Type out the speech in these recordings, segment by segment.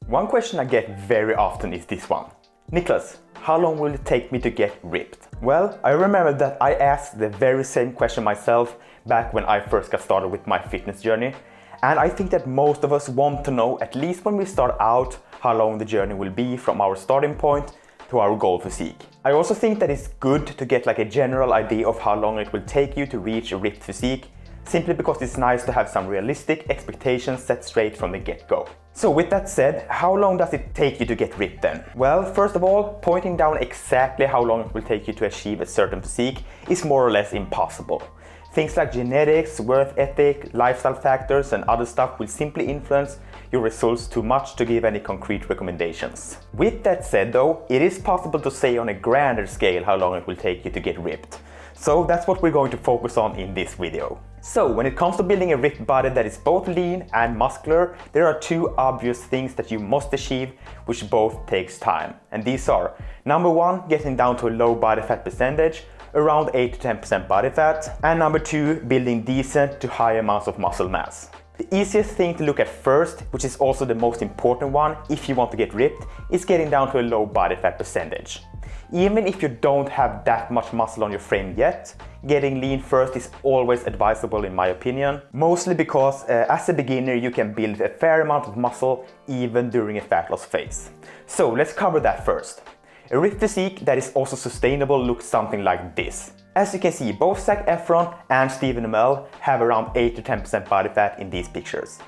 One question I get very often is this one. Niklas, how long will it take me to get ripped? Well, I remember that I asked the very same question myself back when I first got started with my fitness journey. And I think that most of us want to know, at least when we start out, how long the journey will be from our starting point to our goal physique. I also think that it's good to get like a general idea of how long it will take you to reach a ripped physique, simply because it's nice to have some realistic expectations set straight from the get-go. So with that said, how long does it take you to get ripped then? Well, first of all, pointing down exactly how long it will take you to achieve a certain physique is more or less impossible. Things like genetics, work ethic, lifestyle factors and other stuff will simply influence your results too much to give any concrete recommendations. With that said though, it is possible to say on a grander scale how long it will take you to get ripped. So that's what we're going to focus on in this video. So when it comes to building a ripped body that is both lean and muscular, there are two obvious things that you must achieve, which both takes time. And these are, number one, getting down to a low body fat percentage, around 8 to 10% body fat, and number two, building decent to high amounts of muscle mass. The easiest thing to look at first, which is also the most important one if you want to get ripped, is getting down to a low body fat percentage. Even if you don't have that much muscle on your frame yet, getting lean first is always advisable in my opinion, mostly because as a beginner you can build a fair amount of muscle even during a fat loss phase. So let's cover that first. A ripped physique that is also sustainable looks something like this. As you can see, both Zac Efron and Stephen Amell have around 8 to 10% body fat in these pictures.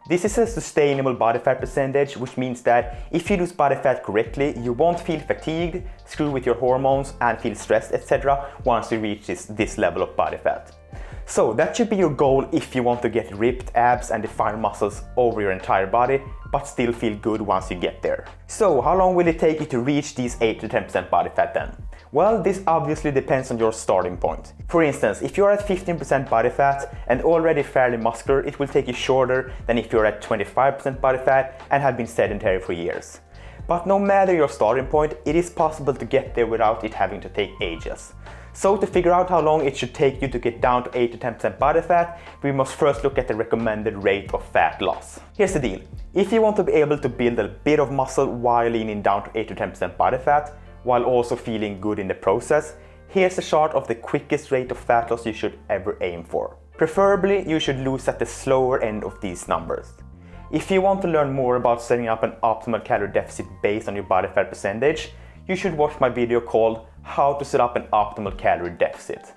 This is a sustainable body fat percentage, which means that if you lose body fat correctly, you won't feel fatigued, screw with your hormones and feel stressed, etc. once you reach this level of body fat. So that should be your goal if you want to get ripped abs and defined muscles over your entire body, but still feel good once you get there. So how long will it take you to reach these 8 to 10% body fat then? Well, this obviously depends on your starting point. For instance, if you're at 15% body fat and already fairly muscular, it will take you shorter than if you're at 25% body fat and have been sedentary for years. But no matter your starting point, it is possible to get there without it having to take ages. So to figure out how long it should take you to get down to 8 to 10% body fat, we must first look at the recommended rate of fat loss. Here's the deal. If you want to be able to build a bit of muscle while leaning down to 8 to 10% body fat, while also feeling good in the process, here's a chart of the quickest rate of fat loss you should ever aim for. Preferably, you should lose at the slower end of these numbers. If you want to learn more about setting up an optimal calorie deficit based on your body fat percentage, you should watch my video called How to Set Up an Optimal Calorie Deficit.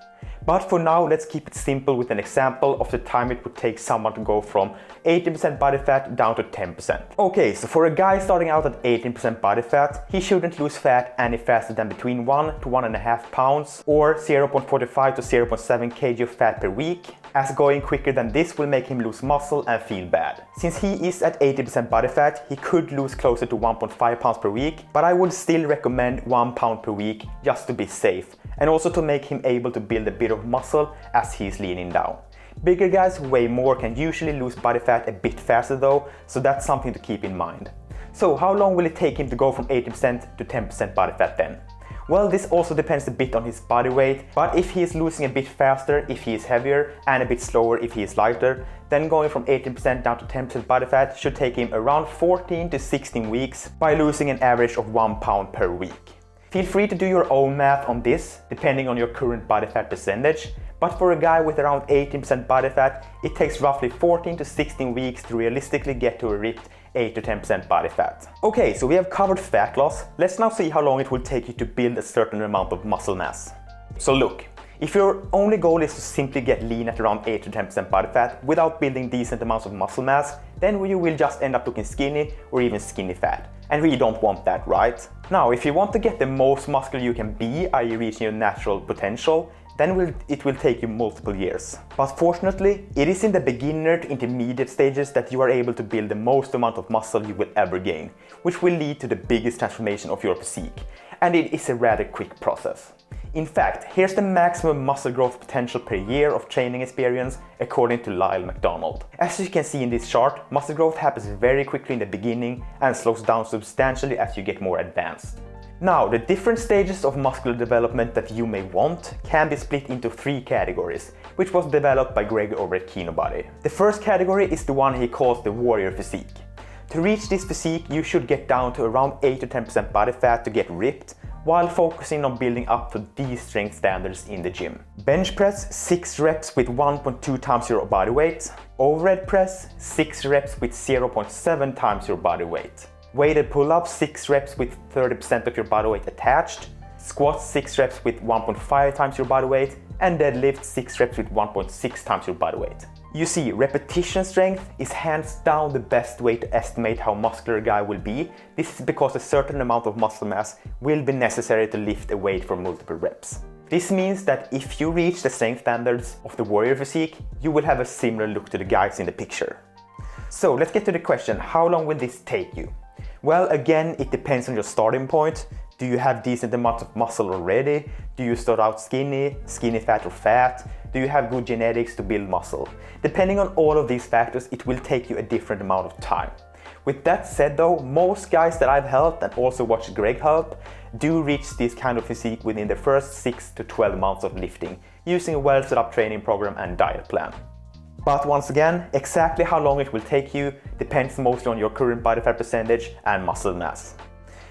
But for now, let's keep it simple with an example of the time it would take someone to go from 18% body fat down to 10%. Okay, so for a guy starting out at 18% body fat, he shouldn't lose fat any faster than between 1 to 1.5 pounds or 0.45 to 0.7 kg of fat per week, as going quicker than this will make him lose muscle and feel bad. Since he is at 80% body fat, he could lose closer to 1.5 pounds per week, but I would still recommend 1 pound per week just to be safe, and also to make him able to build a bit of muscle as he's leaning down. Bigger guys who weigh more can usually lose body fat a bit faster though, so that's something to keep in mind. So how long will it take him to go from 80% to 10% body fat then? Well, this also depends a bit on his body weight, but if he is losing a bit faster if he is heavier and a bit slower if he is lighter, then going from 18% down to 10% body fat should take him around 14 to 16 weeks by losing an average of 1 pound per week. Feel free to do your own math on this, depending on your current body fat percentage, but for a guy with around 18% body fat, it takes roughly 14 to 16 weeks to realistically get to a ripped 8 to 10% body fat. Okay, so we have covered fat loss. Let's now see how long it will take you to build a certain amount of muscle mass. So look, if your only goal is to simply get lean at around 8 to 10% body fat without building decent amounts of muscle mass, then you will just end up looking skinny or even skinny fat. And we don't want that, right? Now, if you want to get the most muscular you can be, i.e. reaching your natural potential, then it will take you multiple years. But fortunately, it is in the beginner to intermediate stages that you are able to build the most amount of muscle you will ever gain, which will lead to the biggest transformation of your physique. And it is a rather quick process. In fact, here's the maximum muscle growth potential per year of training experience according to Lyle McDonald. As you can see in this chart, muscle growth happens very quickly in the beginning and slows down substantially as you get more advanced. Now, the different stages of muscular development that you may want can be split into 3 categories, which was developed by Greg over at Kinobody. The first category is the one he calls the warrior physique. To reach this physique, you should get down to around 8 to 10% body fat to get ripped, while focusing on building up to these strength standards in the gym. Bench press 6 reps with 1.2 times your body weight. Overhead press 6 reps with 0.7 times your body weight. Weighted pull-ups 6 reps with 30% of your body weight attached. Squats 6 reps with 1.5 times your body weight. And deadlift 6 reps with 1.6 times your body weight. You see, repetition strength is hands down the best way to estimate how muscular a guy will be. This is because a certain amount of muscle mass will be necessary to lift a weight for multiple reps. This means that if you reach the strength standards of the warrior physique, you will have a similar look to the guys in the picture. So let's get to the question, how long will this take you? Well, again, it depends on your starting point. Do you have decent amounts of muscle already? Do you start out skinny fat or fat? Do you have good genetics to build muscle? Depending on all of these factors, it will take you a different amount of time. With that said though, most guys that I've helped and also watched Greg help do reach this kind of physique within the first 6 to 12 months of lifting, using a well set up training program and diet plan. But once again, exactly how long it will take you depends mostly on your current body fat percentage and muscle mass.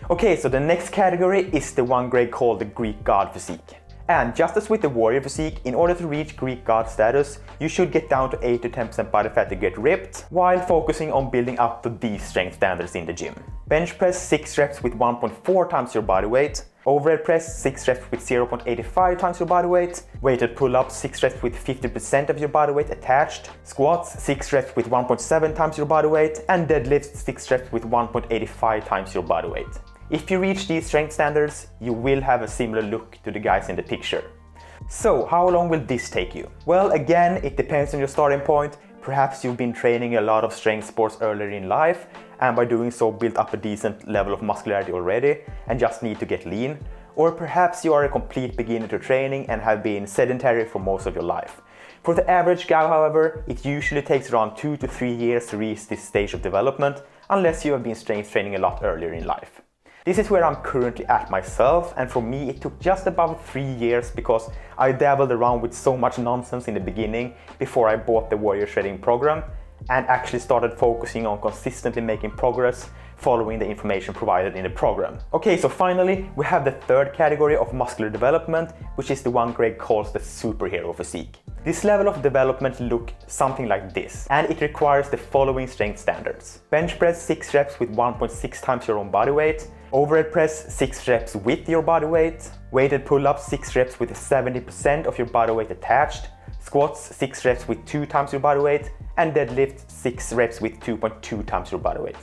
Okay, so the next category is the one Greg called the Greek god physique. And just as with the warrior physique, in order to reach Greek god status, you should get down to 8 to 10% body fat to get ripped, while focusing on building up to these strength standards in the gym. Bench press 6 reps with 1.4 times your body weight. Overhead press 6 reps with 0.85 times your body weight. Weighted pull-ups 6 reps with 50% of your body weight attached. Squats 6 reps with 1.7 times your body weight. And deadlifts 6 reps with 1.85 times your body weight. If you reach these strength standards, you will have a similar look to the guys in the picture. So, how long will this take you? Well, again, it depends on your starting point. Perhaps you've been training a lot of strength sports earlier in life, and by doing so built up a decent level of muscularity already and just need to get lean. Or perhaps you are a complete beginner to training and have been sedentary for most of your life. For the average guy, however, it usually takes around 2 to 3 years to reach this stage of development, unless you have been strength training a lot earlier in life. This is where I'm currently at myself, and for me it took just about 3 years because I dabbled around with so much nonsense in the beginning before I bought the Warrior Shredding program and actually started focusing on consistently making progress following the information provided in the program. Okay, so finally we have the third category of muscular development, which is the one Greg calls the superhero physique. This level of development looks something like this, and it requires the following strength standards. Bench press 6 reps with 1.6 times your own body weight. Overhead press 6 reps with your body weight. Weighted pull-ups 6 reps with 70% of your body weight attached. Squats 6 reps with 2 times your body weight. And deadlift 6 reps with 2.2 times your body weight.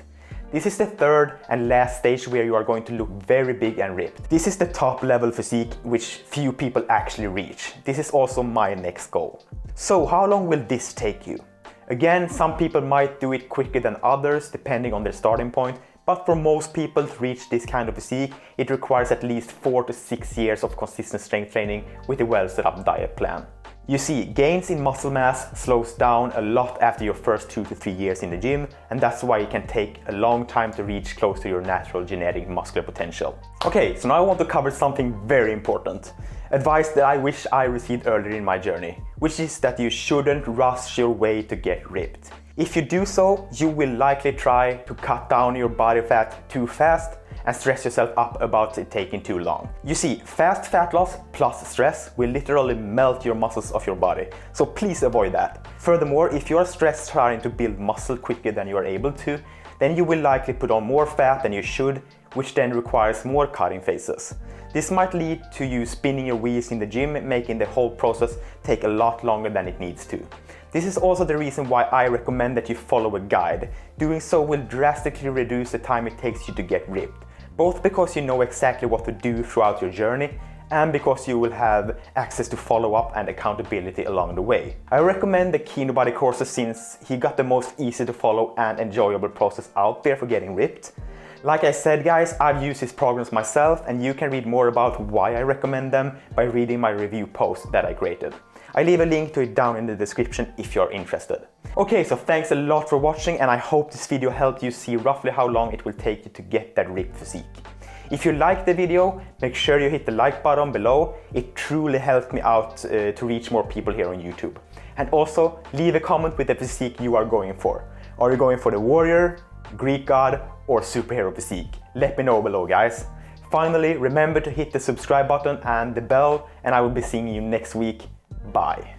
This is the third and last stage where you are going to look very big and ripped. This is the top level physique which few people actually reach. This is also my next goal. So how long will this take you? Again, some people might do it quicker than others depending on their starting point, but for most people to reach this kind of physique, it requires at least 4 to 6 years of consistent strength training with a well set up diet plan. You see, gains in muscle mass slows down a lot after your first 2 to 3 years in the gym, and that's why it can take a long time to reach close to your natural genetic muscular potential. Okay, so now I want to cover something very important. Advice that I wish I received earlier in my journey, which is that you shouldn't rush your way to get ripped. If you do so, you will likely try to cut down your body fat too fast and stress yourself up about it taking too long. You see, fast fat loss plus stress will literally melt your muscles off your body, so please avoid that. Furthermore, if you are stressed trying to build muscle quicker than you are able to, then you will likely put on more fat than you should, which then requires more cutting phases. This might lead to you spinning your wheels in the gym, making the whole process take a lot longer than it needs to. This is also the reason why I recommend that you follow a guide. Doing so will drastically reduce the time it takes you to get ripped, both because you know exactly what to do throughout your journey and because you will have access to follow-up and accountability along the way. I recommend the Kinobody courses since he got the most easy to follow and enjoyable process out there for getting ripped. Like I said guys, I've used his programs myself, and you can read more about why I recommend them by reading my review post that I created. I leave a link to it down in the description if you're interested. Okay, so thanks a lot for watching, and I hope this video helped you see roughly how long it will take you to get that ripped physique. If you liked the video, make sure you hit the like button below. It truly helped me out to reach more people here on YouTube. And also, leave a comment with the physique you are going for. Are you going for the warrior, Greek god, or superhero physique? Let me know below, guys. Finally, remember to hit the subscribe button and the bell, and I will be seeing you next week. Bye.